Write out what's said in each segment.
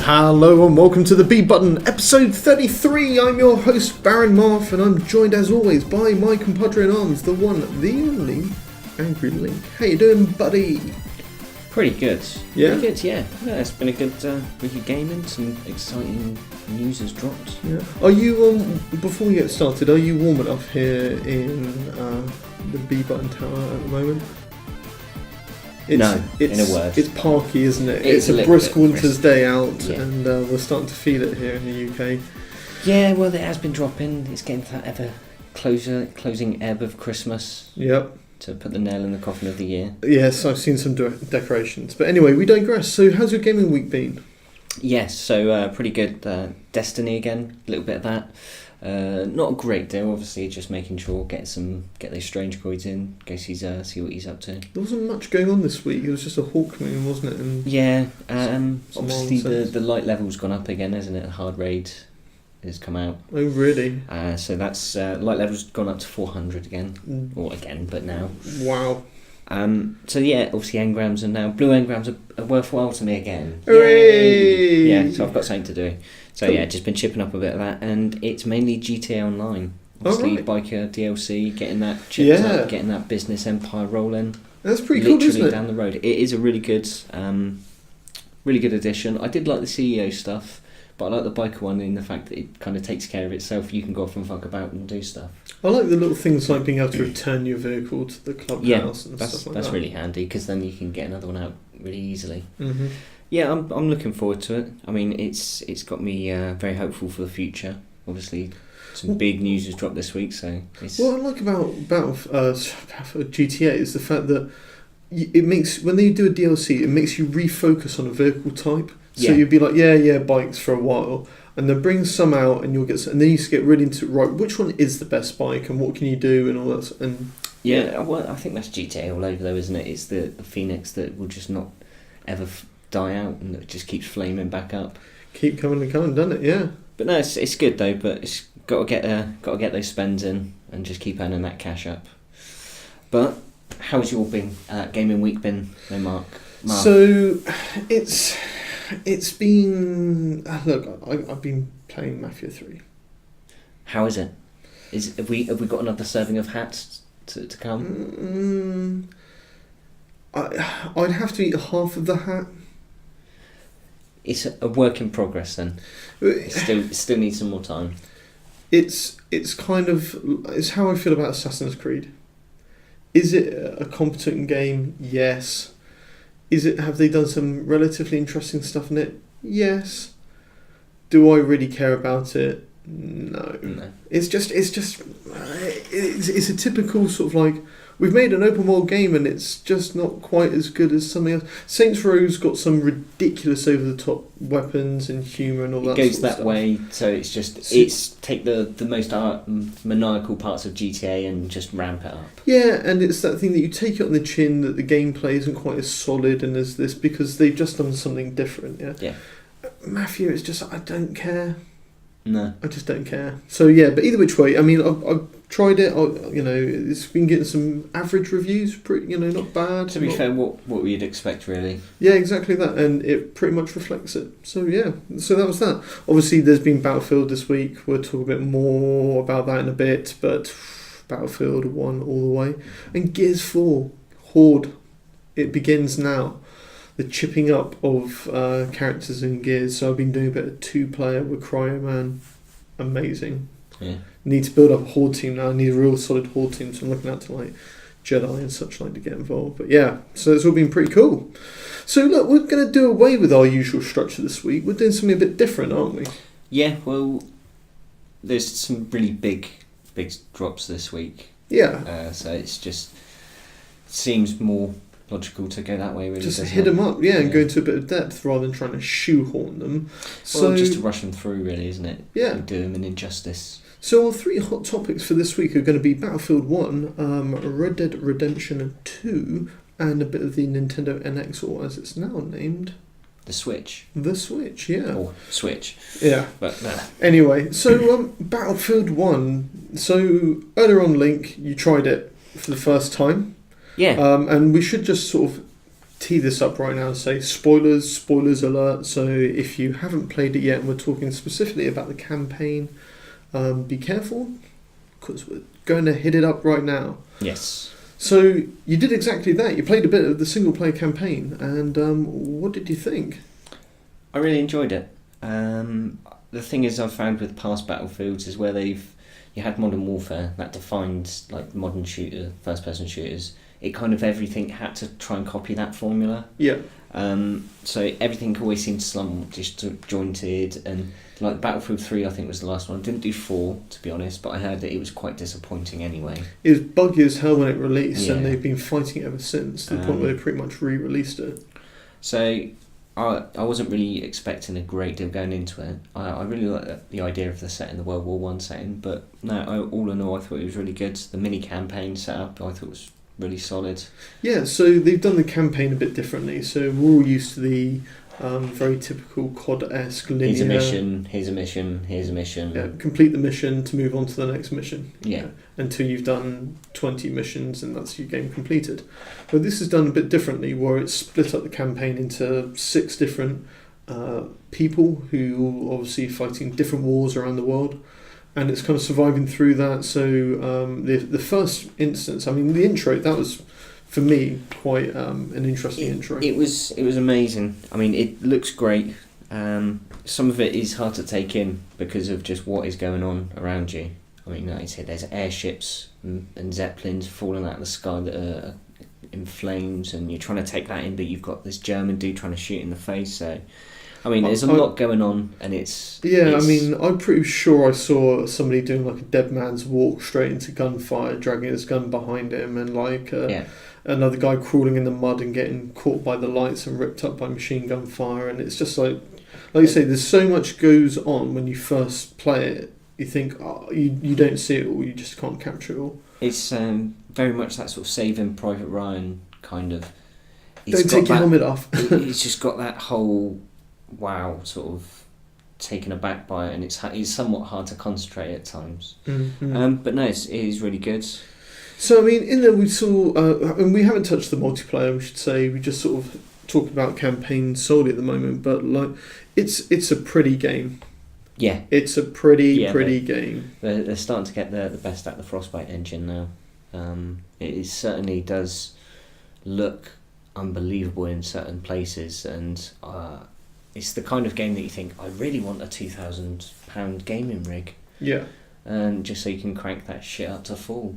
Hello and welcome to the B Button, episode 33. I'm your host, Baron Marf, and I'm joined as always by my compadre in arms, the one, the only, Angry Link. How you doing, buddy? Pretty good. Yeah? Pretty good, yeah. Yeah, it's been a good week of gaming. Some exciting news has dropped. Yeah. Are you, before we get started, are you warm enough here in the B Button Tower at the moment? In a word. It's parky, isn't it? It's a brisk winter's day out, yeah. And we're starting to feel it here in the UK. Yeah, well, it has been dropping. It's getting to that ever closing ebb of Christmas. Yep. To put the nail in the coffin of the year. Yes, I've seen some decorations. But anyway, we digress. So how's your gaming week been? Yes, so pretty good. Destiny again, a little bit of that. Not a great deal, obviously, just making sure get those strange coins in, go see what he's up to. There wasn't much going on this week. It was just a Hawk moon, wasn't it? And yeah, obviously the light level's gone up again, hasn't it? Hard raid has come out. Oh, really? So that's light level's gone up to 400 again, or again, but now. Wow. So yeah, obviously engrams are now blue engrams are worthwhile to me again. Hooray! Yeah, so I've got something to do. So yeah, just been chipping up a bit of that, and it's mainly GTA Online. Obviously, Biker DLC, getting that chipped up, getting that business empire rolling. That's pretty cool, isn't it? Literally down the road. It is a really good addition. I did like the CEO stuff, but I like the biker one in the fact that it kind of takes care of itself. You can go off and fuck about and do stuff. I like the little things like being able to return your vehicle to the clubhouse and stuff like that. That's really handy because then you can get another one out really easily. Mm-hmm. Yeah, I'm looking forward to it. I mean, it's got me very hopeful for the future. Obviously, some big news has dropped this week, so it's... What I like about GTA is the fact that it makes, when they do a DLC, it makes you refocus on a vehicle type. So you'd be like, yeah, bikes for a while, and then bring some out, and and then you get really into right. Which one is the best bike, and what can you do, and all that. And yeah, well, I think that's GTA all over, though, isn't it? It's the Phoenix that will just not ever die out, and it just keeps flaming back up. Keep coming and coming, doesn't it? Yeah. But no, it's good though. But it's got to get those spends in, and just keep earning that cash up. But how's your gaming week been, though, Mark? So it's been I've been playing Mafia 3. How is it? Have we got another serving of hats to come? I'd have to eat half of the hat. It's a work in progress then. It still needs some more time. It's kind of, it's how I feel about Assassin's Creed. Is it a competent game? Yes. Have they done some relatively interesting stuff in it? Yes. Do I really care about it? No. It's a typical sort of like, we've made an open world game and it's just not quite as good as something else. Saints Row's got some ridiculous over the top weapons and humour and all that. It goes sort of that stuff. way, so it's take the most maniacal parts of GTA and just ramp it up. Yeah, and it's that thing that you take it on the chin that the gameplay isn't quite as solid and as this because they've just done something different. Yeah. Mafia is just, I don't care. No, I just don't care. So yeah, but either which way, I mean, I've tried it. It's been getting some average reviews. Pretty, not bad. To be fair, what we'd expect really. Yeah, exactly that, and it pretty much reflects it. So yeah, so that was that. Obviously, there's been Battlefield this week. We'll talk a bit more about that in a bit, but Battlefield 1 all the way, and Gears 4 Horde. It begins now. The chipping up of characters in Gears. So I've been doing a bit of 2-player with Cryo Man. Amazing. Yeah. Need to build up a horde team now. I need a real solid horde team. So I'm looking out to like Jedi and such like to get involved. But yeah, so it's all been pretty cool. So look, we're going to do away with our usual structure this week. We're doing something a bit different, aren't we? Yeah. Well, there's some really big drops this week. Yeah. So it's just seems more logical to go that way, really. Just hit them up, and go into a bit of depth rather than trying to shoehorn them. Well, just to rush them through, really, isn't it? Yeah. And do them an injustice. So our 3 hot topics for this week are going to be Battlefield 1, Red Dead Redemption 2, and a bit of the Nintendo NX, or as it's now named, the Switch. The Switch, yeah. Or Switch. Yeah. But Anyway, so Battlefield 1. So earlier on, Link, you tried it for the first time. yeah. And we should just sort of tee this up right now and say spoilers alert. So if you haven't played it yet, and we're talking specifically about the campaign, be careful, because we're going to hit it up right now. Yes. So you did exactly that. You played a bit of the single player campaign, and what did you think? I really enjoyed it. The thing is, I've found with past Battlefields is where you had Modern Warfare that defined like modern first person shooters. It kind of everything had to try and copy that formula. Yeah. So everything always seemed slump, disjointed, and like Battlefield 3 I think was the last one. I didn't do 4 to be honest, but I heard that it was quite disappointing anyway. It was buggy as hell when it released, Yeah. and they've been fighting it ever since, to the point where they pretty much re-released it. So I wasn't really expecting a great deal going into it. I really like the idea of the setting, the World War One setting, but no, all in all I thought it was really good. The mini campaign setup I thought was really solid. Yeah, so they've done the campaign a bit differently. So we're all used to the very typical COD-esque linear. Here's a mission, here's a mission, here's a mission. Yeah, complete the mission to move on to the next mission. Yeah. Until you've done 20 missions and that's your game completed. But this is done a bit differently, where it's split up the campaign into 6 different people who are obviously fighting different wars around the world. And it's kind of surviving through that. So the first instance, I mean, the intro, that was, for me, quite an interesting intro. It was amazing. I mean, it looks great. Some of it is hard to take in because of just what is going on around you. I mean, like you said, there's airships and zeppelins falling out of the sky that are in flames, and you're trying to take that in, but you've got this German dude trying to shoot in the face. So, I mean, there's a lot going on, and it's... Yeah, I mean, I'm pretty sure I saw somebody doing like a dead man's walk straight into gunfire, dragging his gun behind him, and like another guy crawling in the mud and getting caught by the lights and ripped up by machine gun fire. And it's just like you say, there's so much goes on when you first play it. You think, you don't see it all, you just can't capture it all. It's very much that sort of Saving Private Ryan kind of... Don't take your helmet off. It's just got that whole... wow, sort of taken aback by it, and it's somewhat hard to concentrate at times. Mm-hmm. But no, it is really good. So I mean, in there we saw, and we haven't touched the multiplayer. We should say we just sort of talked about campaign solely at the moment, but like it's a pretty game. Yeah, it's a pretty game. They're starting to get the best out of the Frostbite engine now. It certainly does look unbelievable in certain places, and it's the kind of game that you think, I really want a £2,000 gaming rig. Yeah. And just so you can crank that shit up to full.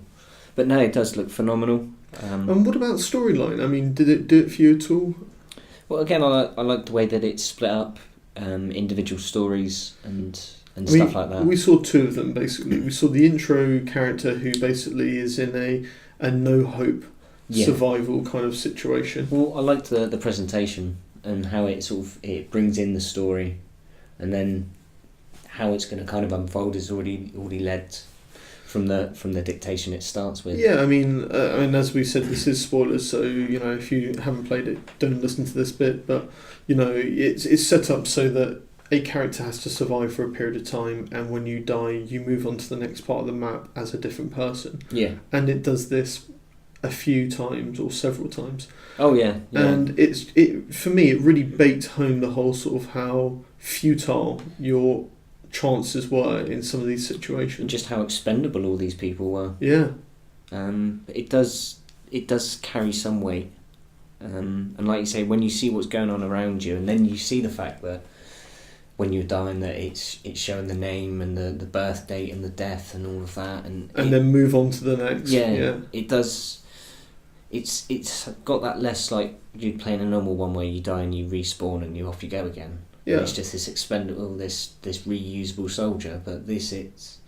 But no, it does look phenomenal. And what about storyline? I mean, did it do it for you at all? Well, again, I like the way that it's split up, individual stories and stuff like that. We saw 2 of them, basically. We saw the intro character who basically is in a no-hope survival kind of situation. Well, I liked the presentation and how it it brings in the story, and then how it's going to kind of unfold is already led from the dictation it starts with. Yeah, I mean, as we said, this is spoilers, so you know, if you haven't played it, don't listen to this bit. But you know, it's set up so that a character has to survive for a period of time, and when you die, you move on to the next part of the map as a different person. Yeah, and it does this a few times or several times. Oh yeah. And it for me, it really baked home the whole sort of how futile your chances were in some of these situations. And just how expendable all these people were. Yeah. It does carry some weight. And like you say, when you see what's going on around you, and then you see the fact that when you're dying, that it's showing the name and the birth date and the death and all of that, and then move on to the next. Yeah. It does. It's got that less like you playing a normal one where you die and you respawn and you off you go again. Yeah. It's just this expendable, this reusable soldier. But it's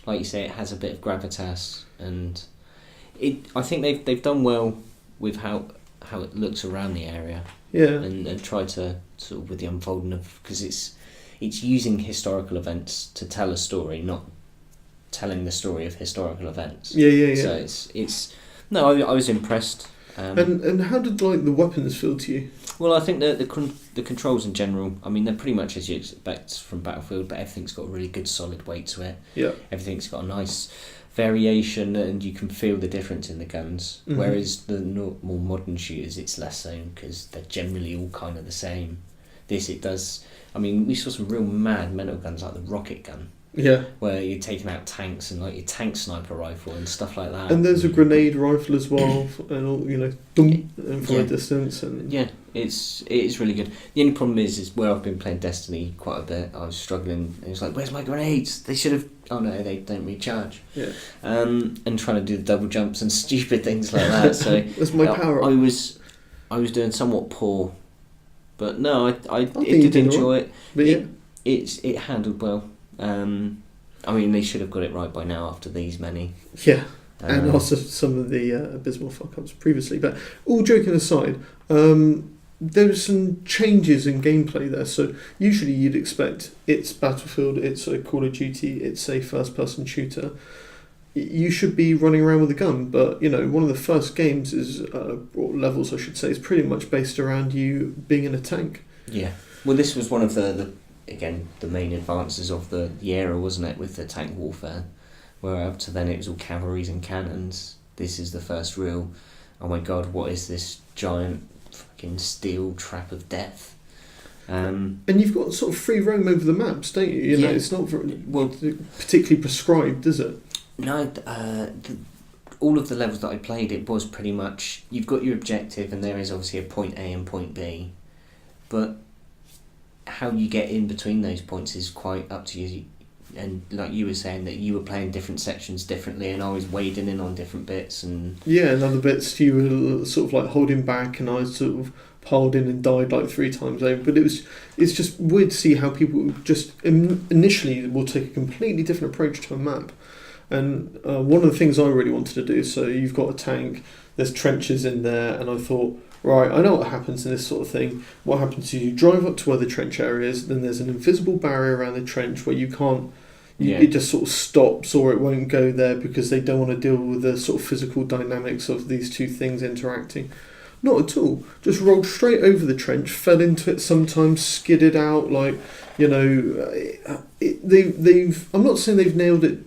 like you say, it has a bit of gravitas, and I think they've done well with how it looks around the area. Yeah. And tried to sort of with the unfolding of, because it's using historical events to tell a story, not telling the story of historical events. Yeah. So it's no, I was impressed. And how did the weapons feel to you? Well, I think the controls in general, I mean, they're pretty much as you expect from Battlefield, but everything's got a really good solid weight to it. Yeah. Everything's got a nice variation, and you can feel the difference in the guns. Mm-hmm. Whereas the more modern shooters, it's less so, because they're generally all kind of the same. It does. I mean, we saw some real mad mental guns like the rocket gun. Yeah. Where you're taking out tanks and your tank sniper rifle and stuff like that. And there's a grenade rifle as well, and all, from a distance. And yeah, it is really good. The only problem is where I've been playing Destiny quite a bit, I was struggling. It was like, where's my grenades? They should have. Oh no, they don't recharge. Yeah. And trying to do the double jumps and stupid things like that. So that's my power. I was doing somewhat poor, but no, I did enjoy it. But it handled well. I mean, they should have got it right by now after these many. Yeah, and also some of the abysmal fuck-ups previously. But all joking aside, there were some changes in gameplay there. So usually you'd expect it's Battlefield, it's a Call of Duty, it's a first-person shooter. You should be running around with a gun, but one of the first games is, or levels I should say, is pretty much based around you being in a tank. Yeah. Well, this was one of the main advances of the era, wasn't it, with the tank warfare, where up to then it was all cavalries and cannons. This is the first real, oh my god, what is this giant fucking steel trap of death? And you've got sort of free roam over the maps, don't you? It's not particularly prescribed, is it? No, all of the levels that I played, it was pretty much, you've got your objective, and there is obviously a point A and point B, but how you get in between those points is quite up to you. And like you were saying, that you were playing different sections differently, and I was wading in on different bits. And other bits you were sort of holding back, and I sort of piled in and died 3 times over. But it's just weird to see how people just initially will take a completely different approach to a map. And one of the things I really wanted to do, so you've got a tank, there's trenches in there, and I thought, right, I know what happens in this sort of thing. What happens is you drive up to where the trench area is, then there's an invisible barrier around the trench where you can't, it just sort of stops, or it won't go there because they don't want to deal with the sort of physical dynamics of these two things interacting. Not at all. Just rolled straight over the trench, fell into it sometimes, skidded out, they've, I'm not saying they've nailed it,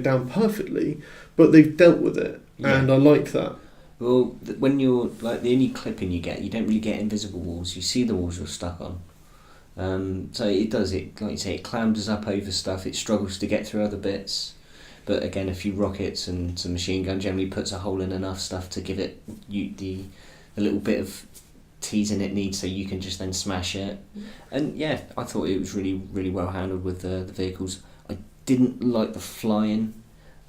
down perfectly, but they've dealt with it, and I like that. Well, when you're the only clipping you get, you don't really get invisible walls. You see the walls you're stuck on. So it does it, like you say, it clambers up over stuff. It struggles to get through other bits, but again, a few rockets and some machine gun generally puts a hole in enough stuff to give it the little bit of teasing it needs, so you can just then smash it. And yeah, I thought it was really, really well handled with the vehicles. I didn't like the flying.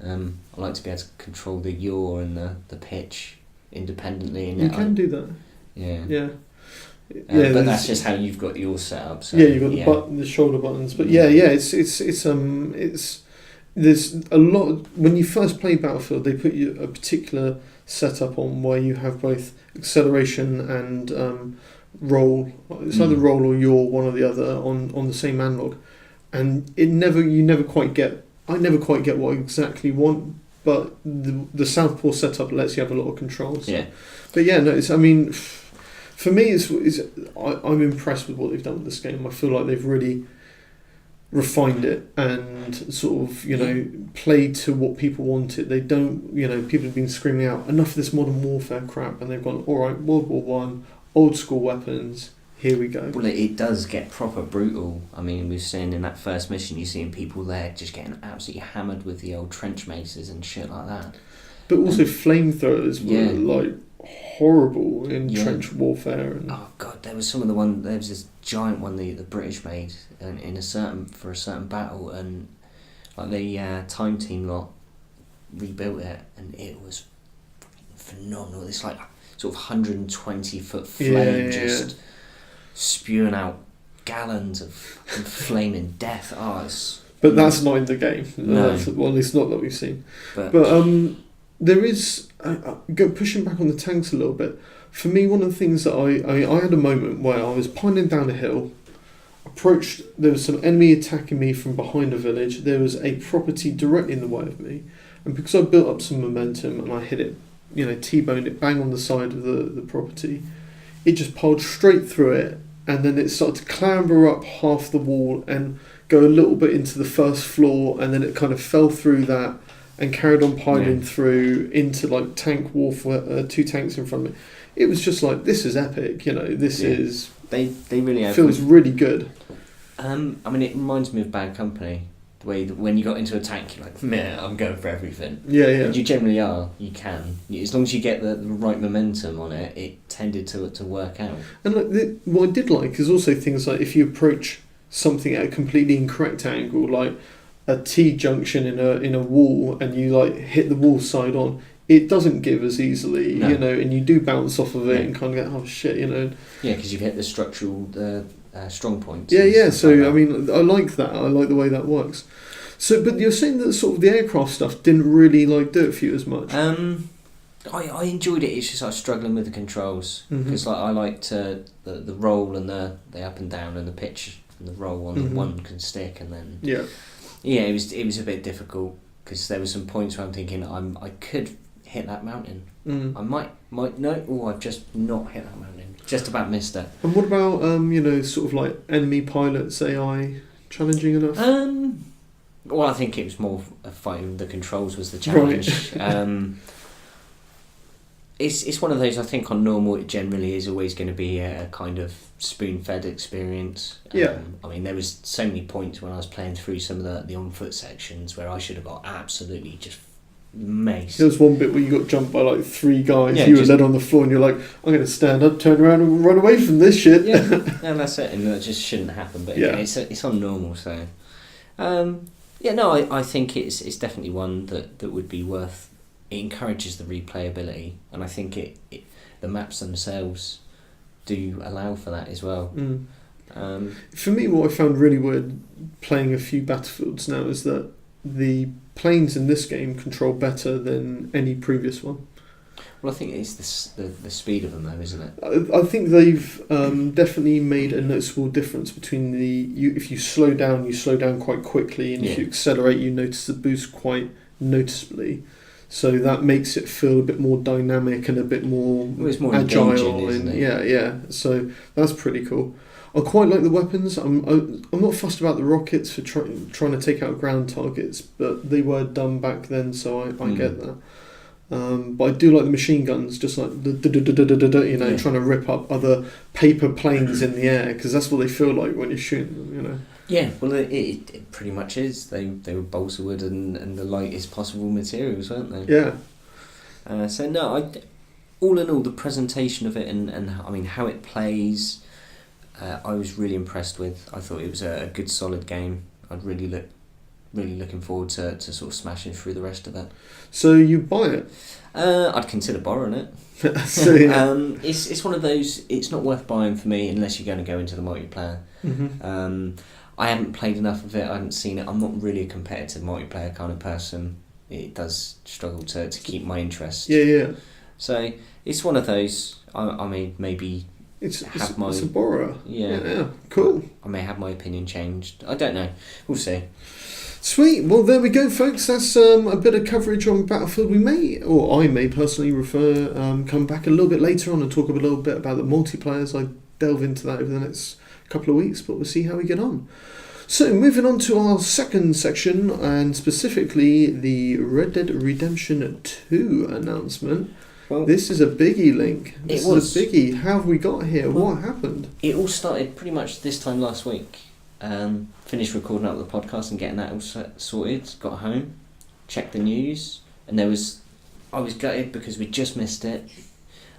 I like to be able to control the yaw and the pitch independently. And you can do that. Yeah. But that's just how you've got yours set up. So, you've got the button, the shoulder buttons. But it's there's a lot when you first play Battlefield. They put you a particular setup on where you have both acceleration and roll. It's either roll or yaw, one or the other, on the same analog, and you never quite get. I never quite get what I exactly want, but the Southpaw setup lets you have a lot of controls. Yeah. But for me, I'm impressed with what they've done with this game. I feel like they've really refined it and sort of, played to what people wanted. They don't, people have been screaming out, enough of this modern warfare crap, and they've gone, all right, World War One, old school weapons, here we go. Well, it does get proper brutal. I mean, we've seen in that first mission, you're seeing people there just getting absolutely hammered with the old trench maces and shit like that. But also flamethrowers were horrible in trench warfare. And oh god, there was there was this giant one the British made for a certain battle, and the Time Team lot rebuilt it, and it was phenomenal. It's like sort of 120-foot flame just spewing out gallons of flaming death. But that's not in the game. No. Well, at least not that we've seen. But there is pushing back on the tanks a little bit. For me, one of the things that I had a moment where I was pining down a hill, approached. There was some enemy attacking me from behind a village. There was a property directly in the way of me, and because I built up some momentum and I hit it T-boned it bang on the side of the property. It just piled straight through it, and then it started to clamber up half the wall and go a little bit into the first floor, and then it kind of fell through that and carried on piling through into like tank wharf, 2 tanks in front of it. It was just like, this is epic, this is... They really have... Feels really good. I mean, it reminds me of Bad Company. The way that when you got into a tank, you're like, man, I'm going for everything. Yeah. And you generally are. You can. As long as you get the right momentum on it, it tended to work out. And what I did like is also things like if you approach something at a completely incorrect angle, like a T-junction in a wall, and you like hit the wall side on, it doesn't give as easily, and you do bounce off of it and kind of get, oh shit, Yeah, because you've hit the structural strong points. Yeah. So like I mean, I like that. I like the way that works. So, but you're saying that sort of the aircraft stuff didn't really like do it for you as much. I enjoyed it. It's just I was struggling with the controls because I liked the roll and the up and down and the pitch and the roll on the one can stick, and then it was a bit difficult because there were some points where I'm thinking I could hit that mountain. I might I've just not hit that mountain. Just about missed it. And what about sort of like enemy pilots AI challenging enough? Well, I think it was more of fighting the controls was the challenge. Right. It's one of those, I think on normal it generally is always going to be a kind of spoon-fed experience. I mean, there was so many points when I was playing through some of the on-foot sections where I should have got absolutely just maced. There was one bit where you got jumped by like 3 guys, you were led on the floor and you're like, I'm going to stand up, turn around and run away from this shit. Yeah, and that's it, and that just shouldn't happen, but again, it's on normal, so... I think it's definitely one that would be worth. It encourages the replayability, and I think the maps themselves do allow for that as well. For me, what I found really weird playing a few Battlefields now is that the planes in this game control better than any previous one. Well, I think it's the speed of them, though, isn't it? I think they've definitely made a noticeable difference between if you slow down quite quickly, and if you accelerate, you notice the boost quite noticeably. So that makes it feel a bit more dynamic and a bit more, it's more agile. Engaging, isn't it? Yeah. So that's pretty cool. I quite like the weapons. I'm not fussed about the rockets for trying to take out ground targets, but they were done back then, so I get that. But I do like the machine guns, just like trying to rip up other paper planes in the air, because that's what they feel like when you're shooting them, Yeah, well, it pretty much is. They were balsa wood and the lightest possible materials, weren't they? Yeah. So no, all in all, the presentation of it and I mean how it plays, I was really impressed with. I thought it was a good solid game. I'd really looking forward to sort of smashing through the rest of it. So you buy it? I'd consider borrowing it. So, yeah. It's one of those. It's not worth buying for me unless you're going to go into the multiplayer. I haven't played enough of it. I haven't seen it. I'm not really a competitive multiplayer kind of person. It does struggle to keep my interest. Yeah. So it's one of those. I may maybe it's a borrower. Yeah. Cool. I may have my opinion changed. I don't know. We'll see. Sweet. Well, there we go, folks. That's a bit of coverage on Battlefield. I may personally come back a little bit later on and talk a little bit about the multiplayers. I delve into that over the next couple of weeks, but we'll see how we get on. So, moving on to our second section, and specifically the Red Dead Redemption 2 announcement. Well, this is a biggie, Link. This is a biggie. How have we got here? What happened? It all started pretty much this time last week. Finished recording up the podcast and getting that all sorted. Got home, checked the news, and I was gutted because we just missed it.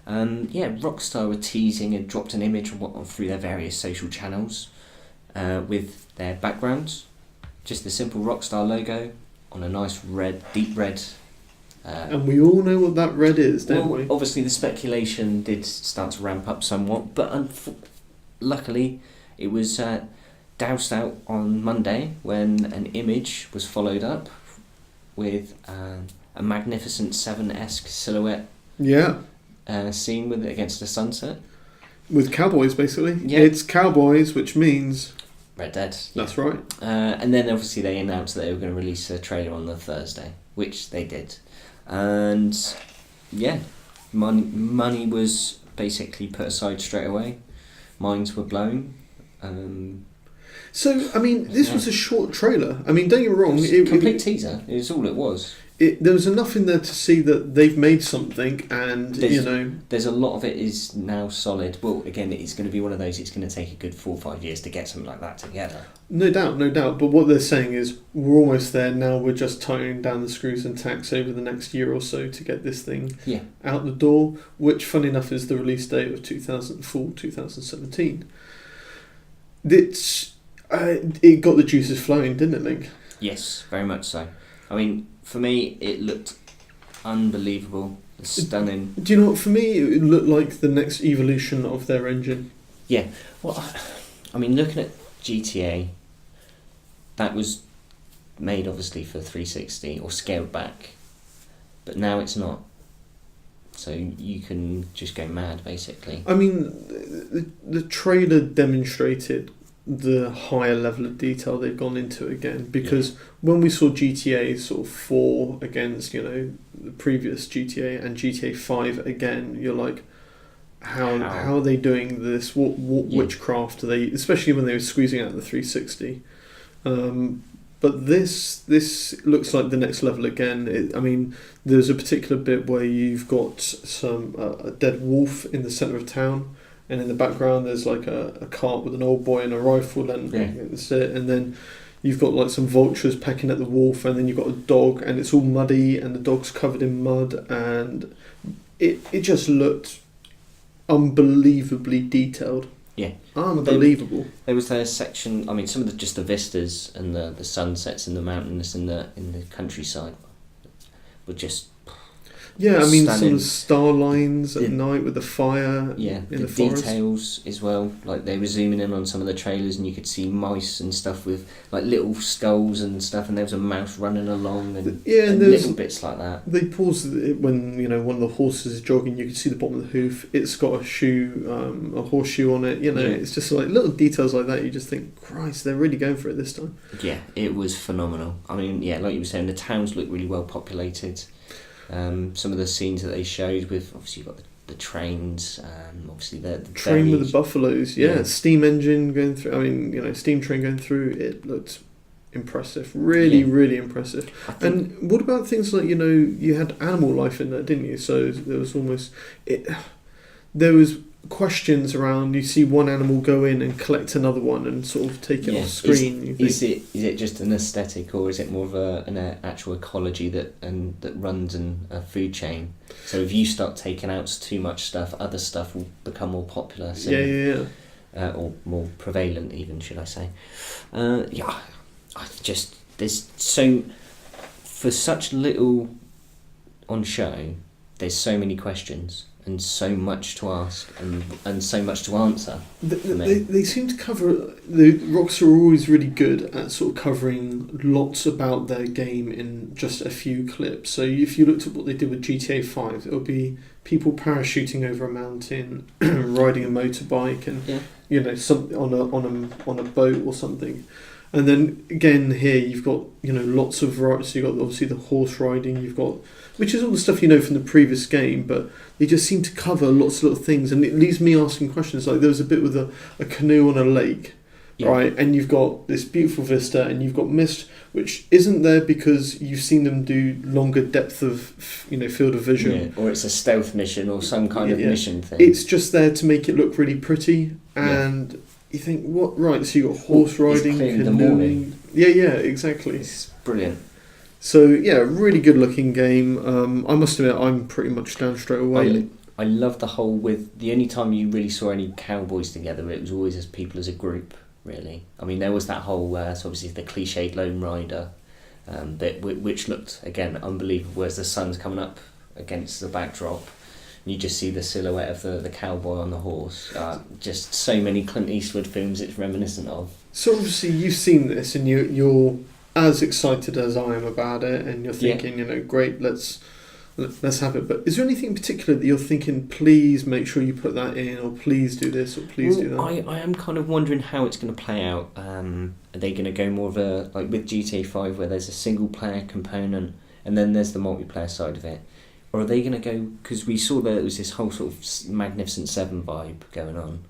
Rockstar were teasing and dropped an image through their various social channels with their backgrounds, just the simple Rockstar logo on a nice deep red. And we all know what that red is, don't we? Obviously the speculation did start to ramp up somewhat, but luckily it was doused out on Monday when an image was followed up with a magnificent 7-esque silhouette. Yeah. Scene with it against the sunset. With cowboys, basically. Yeah. It's cowboys, which means... Red Dead. That's right. And then obviously they announced that they were going to release a trailer on the Thursday, which they did. And yeah, money was basically put aside straight away. Minds were blown. So, I mean, this was a short trailer. I mean, don't get me wrong. Complete teaser is all it was. There was enough in there to see that they've made something, and there's a lot of it is now solid. Well, again, it's going to be one of those. It's going to take a good 4 or 5 years to get something like that together. No doubt. But what they're saying is we're almost there now. We're just tightening down the screws and tacks over the next year or so to get this thing out the door. Which, funny enough, is the release date of 2017. It got the juices flowing, didn't it, Link? Yes, very much so. I mean, for me, it looked unbelievable, stunning. Do you know what? For me, it looked like the next evolution of their engine. Yeah. Well, I mean, looking at GTA, that was made obviously for 360 or scaled back, but now it's not. So you can just go mad, basically. I mean, the trailer demonstrated the higher level of detail they've gone into again, because when we saw GTA sort of 4 against the previous GTA and GTA 5 again, you're like, how are they doing this? What witchcraft are they? Especially when they were squeezing out the 360. But this looks like the next level again. I mean, there's a particular bit where you've got a dead wolf in the centre of town. And in the background, there's like a cart with an old boy and a rifle, and that's it. And then you've got like some vultures pecking at the wolf, and then you've got a dog, and it's all muddy, and the dog's covered in mud, and it just looked unbelievably detailed. Yeah, unbelievable. There was a section. I mean, some of the vistas and the sunsets and the mountains in the countryside were just. Yeah, I mean, stunning. some of the star lines at night with the fire in the forest. Details as well. Like, they were zooming in on some of the trailers and you could see mice and stuff with, like, little skulls and stuff, and there was a mouse running along and little bits like that. They paused it when, one of the horses is jogging, you can see the bottom of the hoof. It's got a horseshoe on it, It's just like little details like that. You just think, Christ, they're really going for it this time. Yeah, it was phenomenal. I mean, like you were saying, the towns look really well populated. Some of the scenes that they showed with, obviously you've got the trains, obviously the train with the buffaloes, steam engine going through, I mean, steam train going through, it looked impressive, really impressive. And what about things like, you had animal life in there, didn't you? So there was there was questions around, you see one animal go in and collect another one and sort of take it off screen. Is it just an aesthetic, or is it more of an actual ecology that runs in a food chain? So if you start taking out too much stuff, other stuff will become more popular. So, or more prevalent, even, should I say? There's so, for such little on show, there's so many questions. And so much to ask and so much to answer. They seem to cover. The Rockstar are always really good at sort of covering lots about their game in just a few clips. So if you looked at what they did with GTA 5, it would be people parachuting over a mountain, riding a motorbike, and some on a boat or something. And then again here you've got lots of rides. So you've got obviously the horse riding. You've got, which is all the stuff from the previous game, but they just seem to cover lots of little things, and it leaves me asking questions. Like there was a bit with a canoe on a lake, right? And you've got this beautiful vista, and you've got mist, which isn't there because you've seen them do longer depth of field of vision, or it's a stealth mission or some kind of mission thing. It's just there to make it look really pretty, and you think, what? Right, so you got horse riding, canoeing. Yeah, exactly. It's brilliant. So really good looking game. I must admit, I'm pretty much down straight away. I love the whole with the only time you really saw any cowboys together, it was always as people as a group. Really, I mean, there was that whole so obviously the cliched Lone Rider, bit which looked again unbelievable as the sun's coming up against the backdrop. And you just see the silhouette of the cowboy on the horse. Just so many Clint Eastwood films it's reminiscent of. So obviously you've seen this and you're as excited as I am about it, and you're thinking, great, let's have it. But is there anything in particular that you're thinking, please make sure you put that in, or please do this, or please do that? I am kind of wondering how it's going to play out. Are they going to go more of a, like with GTA 5, where there's a single player component and then there's the multiplayer side of it? Or are they going to go... Because we saw there was this whole sort of Magnificent Seven vibe going on.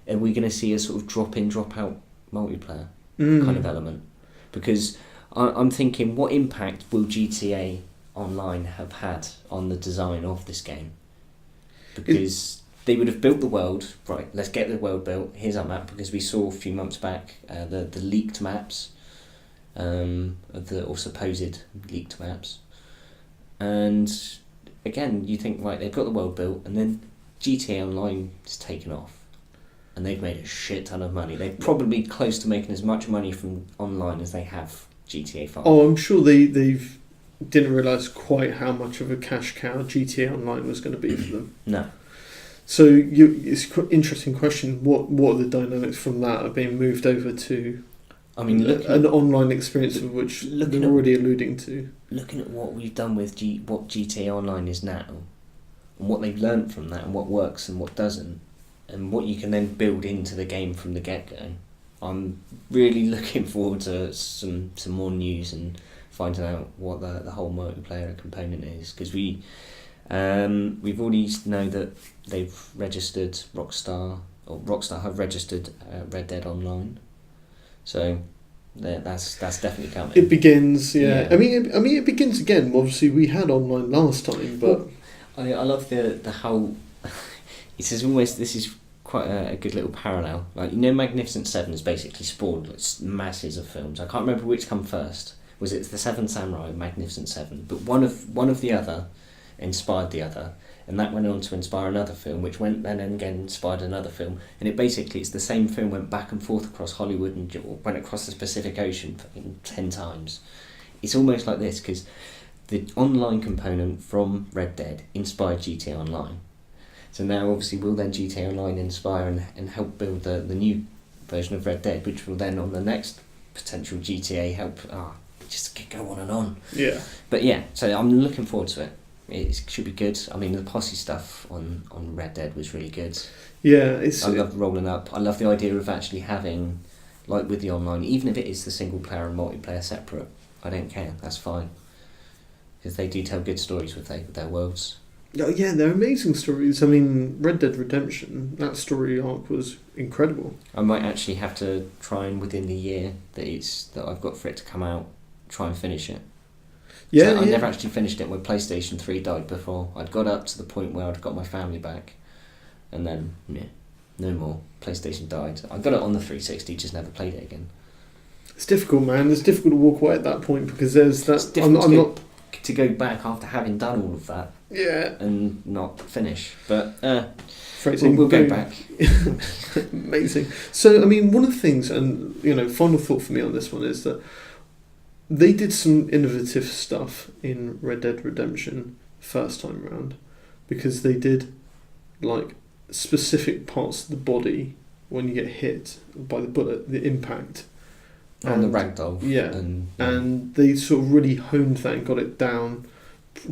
Are we going to see a sort of drop-in, drop-out multiplayer kind of element? Because I'm thinking, what impact will GTA Online have had on the design of this game? Because they would have built the world, right, let's get the world built, here's our map, because we saw a few months back the leaked maps, or supposed leaked maps. And again, you think, right, they've got the world built, and then GTA Online is taken off. And they've made a shit ton of money. They're probably close to making as much money from online as they have GTA 5. Oh, I'm sure they've didn't realise quite how much of a cash cow GTA Online was going to be for them. No. So it's an interesting question. What are the dynamics from that of being moved over to an online experience of which they're already alluding to? Looking at what we've done with what GTA Online is now, and what they've learnt from that, and what works and what doesn't, and what you can then build into the game from the get-go. I'm really looking forward to some more news and finding out what the whole multiplayer component is, because we've already know that they've registered Rockstar have registered Red Dead Online, so that's definitely coming. It begins, yeah. I mean, it begins again. Obviously, we had online last time, but I love the how this is quite a good little parallel. Like, Magnificent Seven is basically spawned like masses of films. I can't remember which come first. Was it The Seven Samurai or Magnificent Seven? But one of the other inspired the other, and that went on to inspire another film, which went then again inspired another film, and it's the same film went back and forth across Hollywood and went across the Pacific Ocean 10 times. It's almost like this, because the online component from Red Dead inspired GTA Online. So now, obviously, will then GTA Online inspire and help build the new version of Red Dead, which will then, on the next potential GTA, help just go on and on. Yeah. But yeah, so I'm looking forward to it. It should be good. I mean, the posse stuff on Red Dead was really good. Yeah. I love rolling up. I love the idea of actually having, like with the online, even if it is the single player and multiplayer separate, I don't care. That's fine. Because they do tell good stories with their worlds. Yeah, they're amazing stories. I mean, Red Dead Redemption, that story arc was incredible. I might actually have to try and, within the year that I've got for it to come out, try and finish it. Yeah, I never actually finished it when PlayStation 3 died before. I'd got up to the point where I'd got my family back, and then, no more. PlayStation died. I got it on the 360, just never played it again. It's difficult, man. It's difficult to walk away at that point, because there's that... It's difficult to go back after having done all of that. Yeah. And not finish. But we'll go back. Amazing. So, I mean, one of the things, and, final thought for me on this one is that they did some innovative stuff in Red Dead Redemption first time round, because they did, like, specific parts of the body when you get hit by the bullet, the impact. And the ragdoll. Yeah. And they sort of really honed that and got it down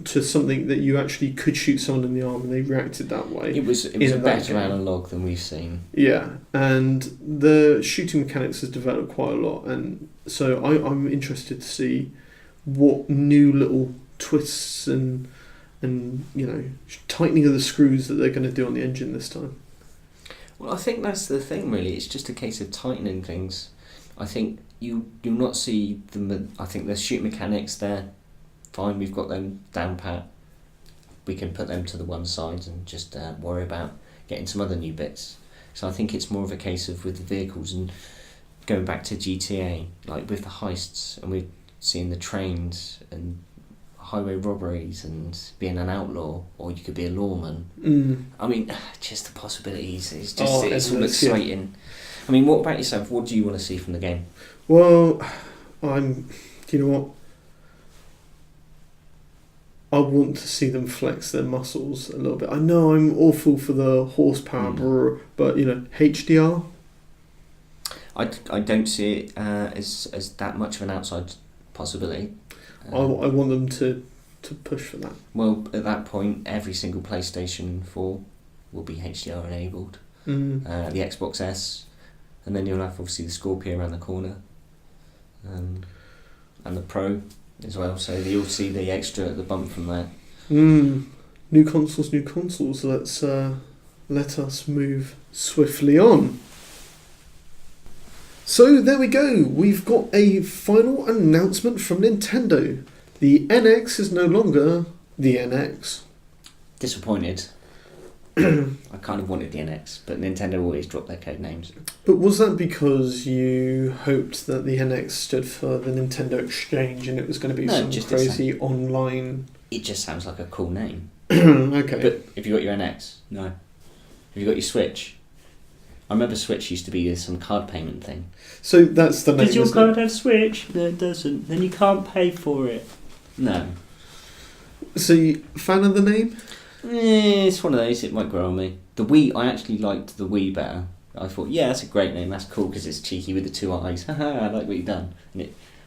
to something that you actually could shoot someone in the arm and they reacted that way. It was a better analogue than we've seen. Yeah, and the shooting mechanics has developed quite a lot, and so I'm interested to see what new little twists and tightening of the screws that they're going to do on the engine this time. Well, I think that's the thing, really. It's just a case of tightening things. I think you'll not see I think the shoot mechanics there. Fine, we've got them down pat. We can put them to the one side and just worry about getting some other new bits. So I think it's more of a case of with the vehicles and going back to GTA, like with the heists, and we're seeing the trains and highway robberies and being an outlaw, or you could be a lawman. I mean, just the possibilities. It's all exciting. Yeah. I mean, what about yourself? What do you want to see from the game? Well, you know what? I want to see them flex their muscles a little bit. I know I'm awful for the horsepower, but HDR. I don't see it as that much of an outside possibility. I want them to push for that. Well, at that point, every single PlayStation 4 will be HDR enabled. The Xbox S, and then you'll have obviously the Scorpio around the corner, and the Pro as well. So you'll see the bump from that. New consoles. Let us move swiftly on. So there we go. We've got a final announcement from Nintendo. The NX is no longer the NX. Disappointed. I kind of wanted the NX, but Nintendo always drop their code names. But was that because you hoped that the NX stood for the Nintendo Exchange and it was going to be some crazy online... It just sounds like a cool name. Okay. But have you got your NX? No. Have you got your Switch? I remember Switch used to be some card payment thing. So that's the name. Does your card have Switch? No, it doesn't. Then you can't pay for it. No. So you fan of the name? It's one of those, it might grow on me. The Wii, I actually liked the Wii better. I thought, yeah, that's a great name, that's cool because it's cheeky with the two eyes. Haha, I like what you've done.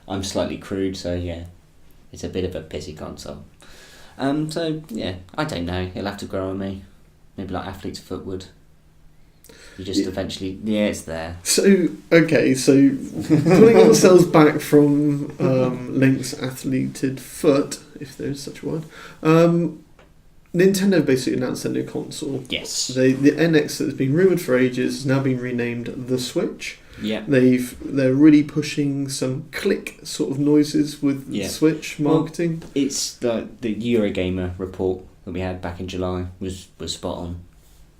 I'm slightly crude, so yeah, it's a bit of a pissy console. So yeah, I don't know, it'll have to grow on me. Maybe like Athlete's Foot would. You just eventually, it's there. So, okay, so pulling ourselves back from Link's athleted foot, if there is such a word, Nintendo basically announced their new console. Yes. The NX that has been rumoured for ages has now been renamed the Switch. Yeah. They're really pushing some click sort of noises with Switch marketing. Well, it's the Eurogamer report that we had back in July was spot on.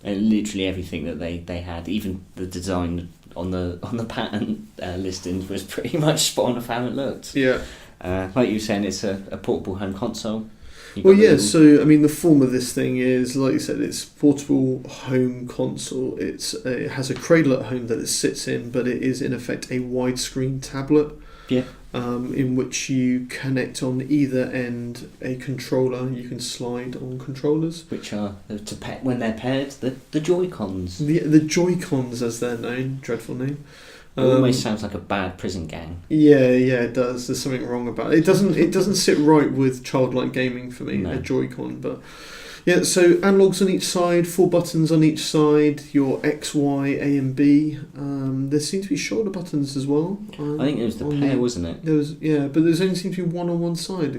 And literally everything that they had, even the design on the patent listings was pretty much spot on of how it looked. Yeah. Like you were saying, it's a portable home console. Well, yeah, so, I mean, the form of this thing is, like you said, it's portable home console. It has a cradle at home that it sits in, but it is, in effect, a widescreen tablet. Yeah. In which you connect on either end a controller. You can slide on controllers. Which are, when they're paired, the Joy-Cons. The Joy-Cons, as they're known. Dreadful name. It almost sounds like a bad prison gang. Yeah, it does. There's something wrong about it. It doesn't sit right with childlike gaming for me, a Joy-Con. But yeah, so analogs on each side, 4 buttons on each side, your X, Y, A and B. There seem to be shoulder buttons as well. I think it was the pair, wasn't it? There was, but there's only seems to be one on one side.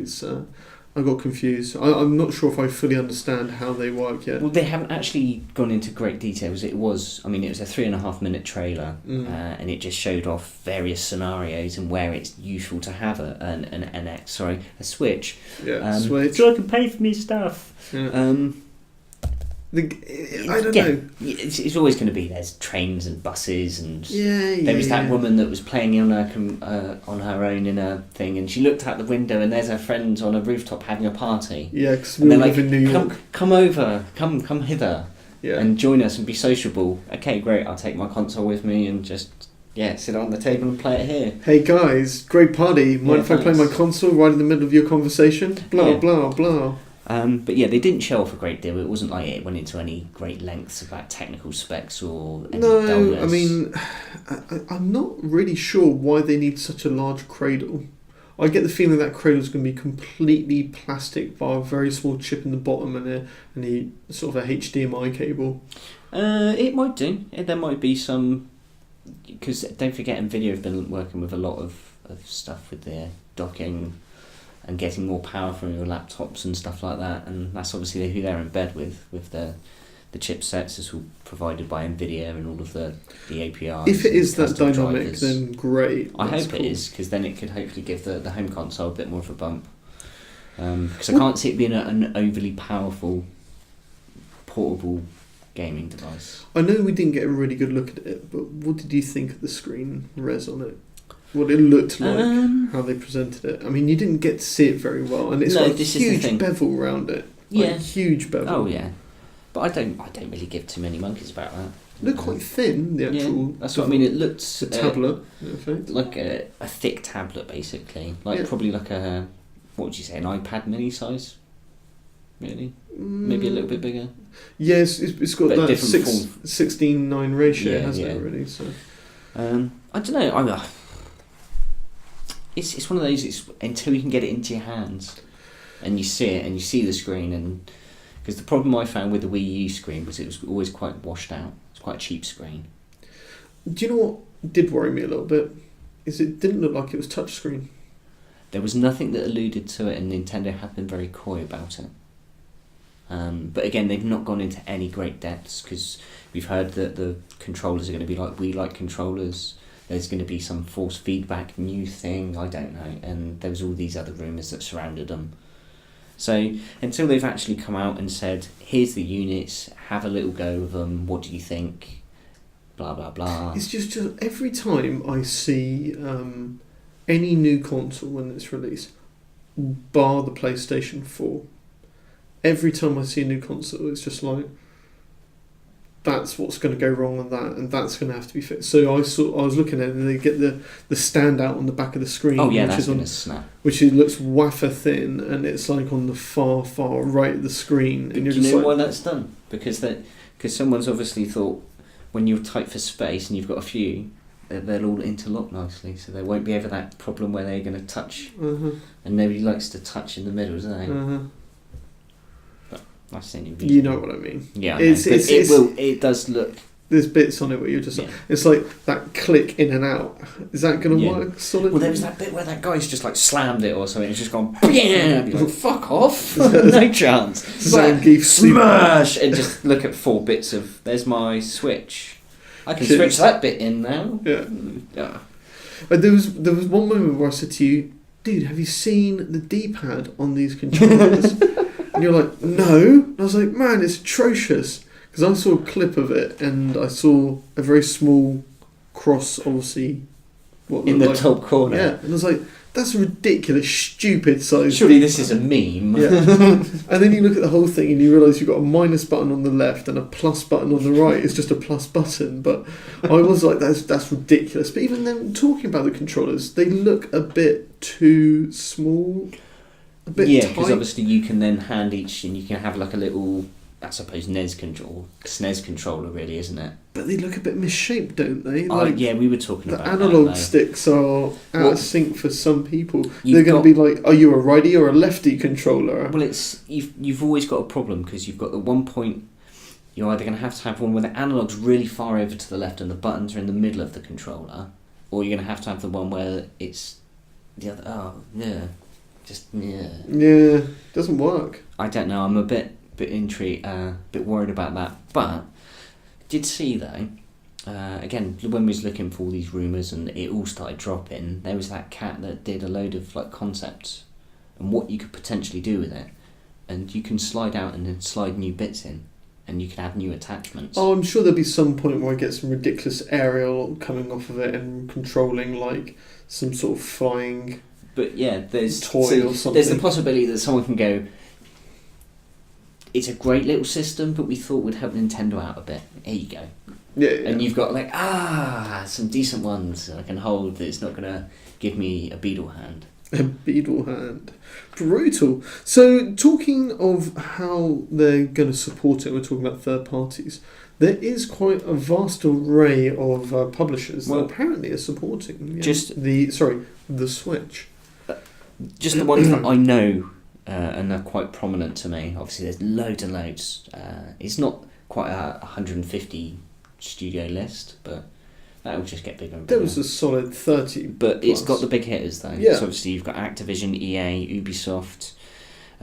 I got confused. I'm not sure if I fully understand how they work yet. Well, they haven't actually gone into great details. It was a 3.5 minute trailer, and it just showed off various scenarios and where it's useful to have a Switch. Yeah, Switch. So I can pay for me stuff. Yeah. I don't know. It's always going to be there's trains and buses and there was that woman that was playing on her own in a thing, and she looked out the window and there's her friends on a rooftop having a party. Yeah, because we live in New York. Come over, come hither, yeah, and join us and be sociable. Okay, great. I'll take my console with me and just sit on the table and play it here. Hey guys, great party. Mind if I play my console right in the middle of your conversation? Blah blah blah. But yeah, they didn't show off a great deal. It wasn't like it went into any great lengths about technical specs or any dullness. I mean, I'm not really sure why they need such a large cradle. I get the feeling that cradle is going to be completely plastic bar a very small chip in the bottom and a sort of a HDMI cable. It might do. There might be some... Because don't forget, NVIDIA have been working with a lot of stuff with their docking and getting more power from your laptops and stuff like that, and that's obviously who they're in bed with the chipsets. It's all provided by NVIDIA and all of the APIs. If it is that dynamic, drivers, then great. I hope it is, because then it could hopefully give the home console a bit more of a bump. Because I can't see it being an overly powerful portable gaming device. I know we didn't get a really good look at it, but what did you think of the screen res on it? What it looked like, how they presented it. I mean, you didn't get to see it very well, and it's got a huge bevel around it. Huge bevel. Oh yeah, but I don't really give too many monkeys about that. They're quite thin. The actual. Yeah, that's what I mean. It looks a tablet, in effect. Like a thick tablet, basically. Probably like a, what would you say, an iPad mini size? Really? Maybe a little bit bigger. Yes, it's got that 16:9 ratio, hasn't it? Really. So. I don't know. It's one of those. It's until you can get it into your hands, and you see it, and you see the screen, and because the problem I found with the Wii U screen was it was always quite washed out. It's quite a cheap screen. Do you know what did worry me a little bit? Is it didn't look like it was touchscreen. There was nothing that alluded to it, and Nintendo had been very coy about it. But again, they've not gone into any great depths, because we've heard that the controllers are going to be like Wii-like controllers. There's going to be some force feedback new thing, I don't know, and there was all these other rumours that surrounded them. So until they've actually come out and said, here's the units, have a little go of them, what do you think, blah blah blah. It's just every time I see any new console when it's released, bar the PlayStation 4, every time I see a new console, it's just like, that's what's going to go wrong on that, and that's going to have to be fixed. So I was looking at it, and they get the standout on the back of the screen. Oh yeah, that's going to snap. Which it looks wafer thin, and it's like on the far right of the screen. And do you know why that's done? Because someone's obviously thought, when you're tight for space and you've got a few, they'll all interlock nicely, so there won't be ever that problem where they're going to touch. And nobody likes to touch in the middle, do they? That's the only you know what I mean. Yeah, it does look. There's bits on it where you're just like, it's like that click in and out. Is that going to work solidly? Well, there was that bit where that guy's just like slammed it or something. It's just gone, yeah. Like, fuck off, no chance. Smash, and just look at 4 bits of. There's my Switch. I can switch that bit in now. Yeah. But there was one moment where I said to you, dude, have you seen the D-pad on these controllers? And you're like, no. And I was like, man, it's atrocious. Because I saw a clip of it, and I saw a very small cross, obviously. In the top corner. Yeah. And I was like, that's a ridiculous, stupid size. Surely this is a meme. Yeah. And then you look at the whole thing, and you realise you've got a minus button on the left and a plus button on the right. It's just a plus button. But I was like, that's ridiculous. But even then, talking about the controllers, they look a bit too small. A bit tight. Because obviously you can then hand each, and you can have like a little, I suppose, SNES controller, really, isn't it? But they look a bit misshaped, don't they? Like, yeah, we were talking about the analog sticks are out of sync for some people. They're going to be like, are you a righty or a lefty controller? Well, it's you've always got a problem, because you've got the one point. You're either going to have one where the analog's really far over to the left and the buttons are in the middle of the controller, or you're going to have the one where it's the other. Oh, yeah. Yeah, doesn't work. I don't know. I'm a bit intrigued, bit worried about that. But did see though, again, when we was looking for all these rumours and it all started dropping, there was that cat that did a load of like concepts and what you could potentially do with it, and you can slide out and then slide new bits in, and you can add new attachments. Oh, I'm sure there'll be some point where I get some ridiculous aerial coming off of it and controlling like some sort of flying. But yeah, there's toy or something. There's the possibility that someone can go, it's a great little system, but we thought we'd help Nintendo out a bit. Here you go. Yeah. And you've got like, some decent ones I can hold that's not going to give me a beetle hand. A beetle hand. Brutal. So, talking of how they're going to support it, we're talking about third parties. There is quite a vast array of publishers that apparently are supporting the Switch. Just the ones that I know and are quite prominent to me. Obviously, there's loads and loads. It's not quite a 150 studio list, but that will just get bigger and bigger. There was a solid 30. But plus. It's got the big hitters, though. Yeah. So obviously, you've got Activision, EA, Ubisoft,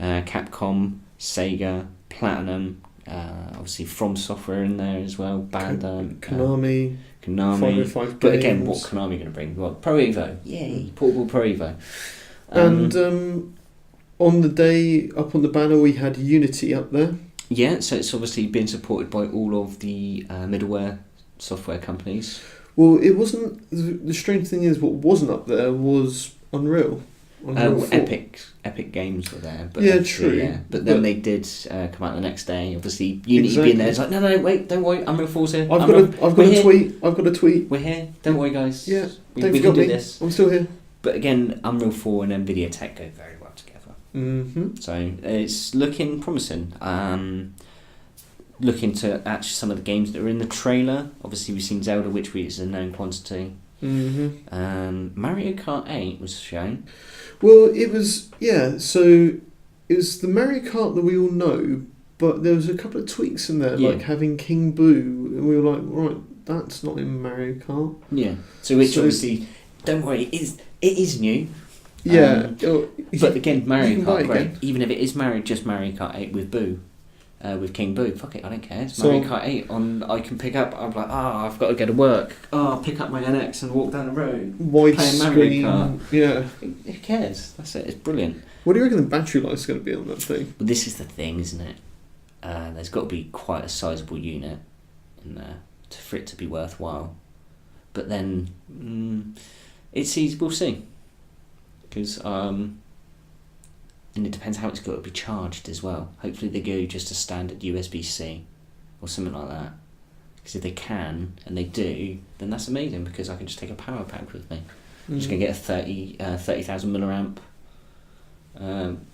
Capcom, Sega, Platinum, obviously From Software in there as well, Bandai, Konami, 505 but again, what Konami going to bring? Well, Pro Evo, yay, portable Pro Evo. And on the day up on the banner, we had Unity up there. Yeah, so it's obviously been supported by all of the middleware software companies. Well, it wasn't. The strange thing is, what wasn't up there was Unreal. Epic Games were there. But true. Yeah. But then they did come out the next day. Obviously, Unity being there, it's like, no, wait, don't worry, Unreal 4's here. I've got a tweet. We're here. Don't worry, guys. Yeah, we can do this. I'm still here. But again, Unreal 4 and Nvidia Tech go very well together. Mm-hmm. So it's looking promising. Looking to actually some of the games that are in the trailer. Obviously, we've seen Zelda, which is a known quantity. Mm-hmm. Mario Kart 8 was shown. Well, it was, so it was the Mario Kart that we all know, but there was a couple of tweaks in there, like having King Boo, and we were like, right, that's not in Mario Kart. Yeah, so obviously, don't worry, it is new. Yeah. But again, Mario Kart, great. Even if it is Mario Kart 8 with Boo, with King Boo. Fuck it, I don't care. It's Mario Kart 8 on. I can pick up. I'm like, I've got to go to work. I'll pick up my NX and walk down the road. Widescreen. Yeah. Who cares? That's it. It's brilliant. What do you reckon the battery life's going to be on that thing? Well, this is the thing, isn't it? There's got to be quite a sizable unit in there for it to be worthwhile. But then it's easy. We'll see. Because and it depends how it's got to be charged as well. Hopefully they go just a standard USB-C or something like that. Because if they can, and they do, then that's amazing, because I can just take a power pack with me. I'm just going to get a 30,000 milliamp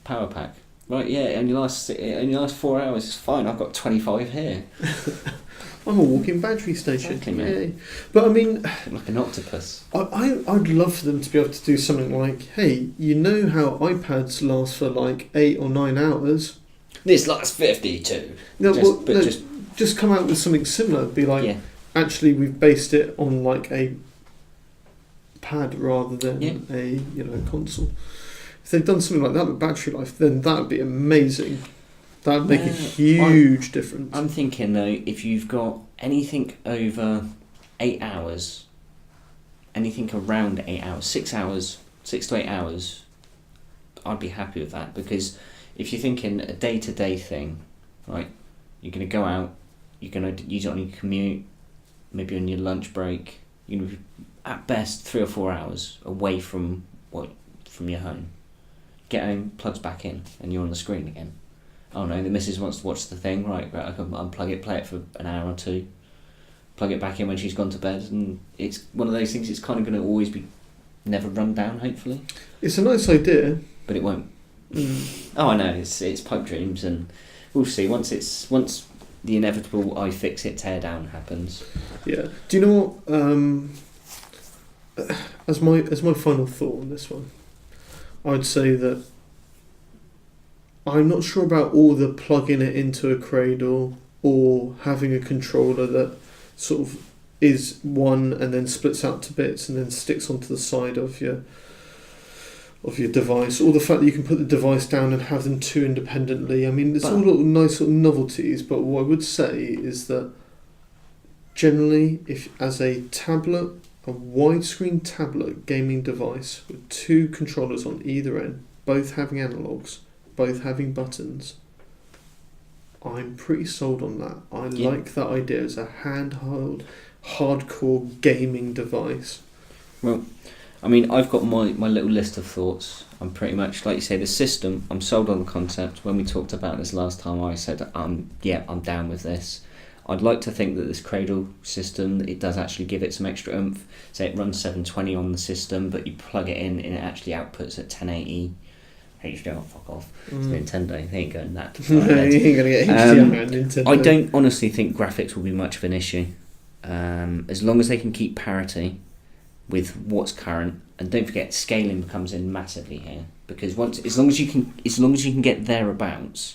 power pack. Right, yeah, only lasts 4 hours, it's fine. I've got 25 here. I'm a walking battery station. Exactly, mate. But I mean, like an octopus. I'd love for them to be able to do something like, hey, you know how iPads last for like 8 or 9 hours? This lasts 52. No, just come out with something similar. Be like, actually, we've based it on like a pad rather than a console. If they've done something like that with battery life, then that would be amazing. That would make a huge difference. I'm thinking, though, if you've got anything over 8 hours, anything around 8 hours, 6 to 8 hours, I'd be happy with that. Because if you're thinking a day-to-day thing, right, you're going to go out, you're going to use it on your commute, maybe on your lunch break, you're going to be, at best, 3 or 4 hours away from your home. Get home, plugs back in, and you're on the screen again. Oh no, the missus wants to watch the thing, right, I can unplug it, play it for an hour or two, plug it back in when she's gone to bed, and it's one of those things, it's kind of going to always be, never run down, hopefully. It's a nice idea. But it won't. Oh, I know, it's pipe dreams, and we'll see, once the inevitable iFixit teardown happens. Yeah. Do you know what, as my final thought on this one, I'd say that I'm not sure about all the plugging it into a cradle or having a controller that sort of is one and then splits out to bits and then sticks onto the side of your device, or the fact that you can put the device down and have them two independently. I mean, it's all little nice little novelties, but what I would say is that generally, if as a tablet, a widescreen tablet gaming device with two controllers on either end, both having analogs, both having buttons, I'm pretty sold on that. I like that idea as a handheld, hardcore gaming device. Well, I mean, I've got my little list of thoughts. I'm pretty much, like you say, the system, I'm sold on the concept. When we talked about this last time, I said, I'm down with this. I'd like to think that this cradle system, it does actually give it some extra oomph. Say it runs 720 on the system, but you plug it in and it actually outputs at 1080. HDR, fuck off. It's Nintendo. They ain't going that. You ain't going to get HDR on Nintendo. I don't honestly think graphics will be much of an issue. As long as they can keep parity with what's current, and don't forget scaling comes in massively here, because as long as you can get thereabouts,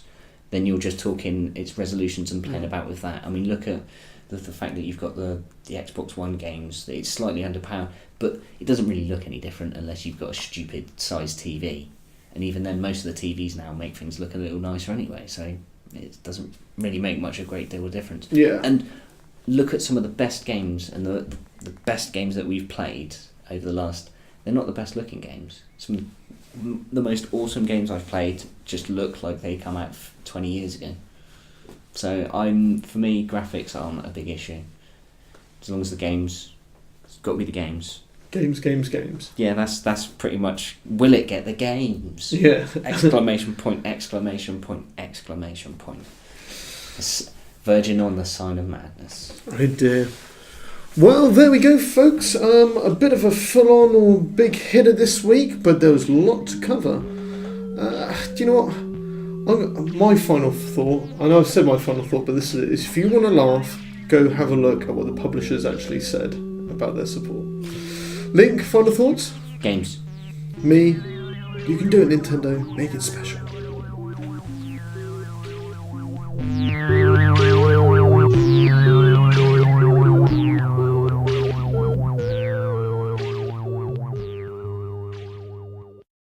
then you're just talking its resolutions and playing about with that. I mean, look at the fact that you've got the Xbox One games, that it's slightly underpowered, but it doesn't really look any different unless you've got a stupid sized TV. And even then, most of the TVs now make things look a little nicer anyway, so it doesn't really make much a great deal of difference. Yeah. And look at some of the best games, and the best games that we've played over the last... They're not the best looking games. Some of the most awesome games I've played just look like they come out 20 years ago. So for me, graphics aren't a big issue. As long as the games... It's got to be the games. Games. Yeah, that's pretty much. Will it get the games? Yeah. Exclamation point! Exclamation point! Exclamation point! Verging on the sign of madness. Oh dear. Well, there we go, folks. A bit of a full-on or big hitter this week, but there was a lot to cover. Do you know what? My final thought. I know I've said my final thought, but this is it. Is if you want to laugh, go have a look at what the publishers actually said about their support. Link, final thoughts? Games. Me, you can do it, Nintendo. Make it special.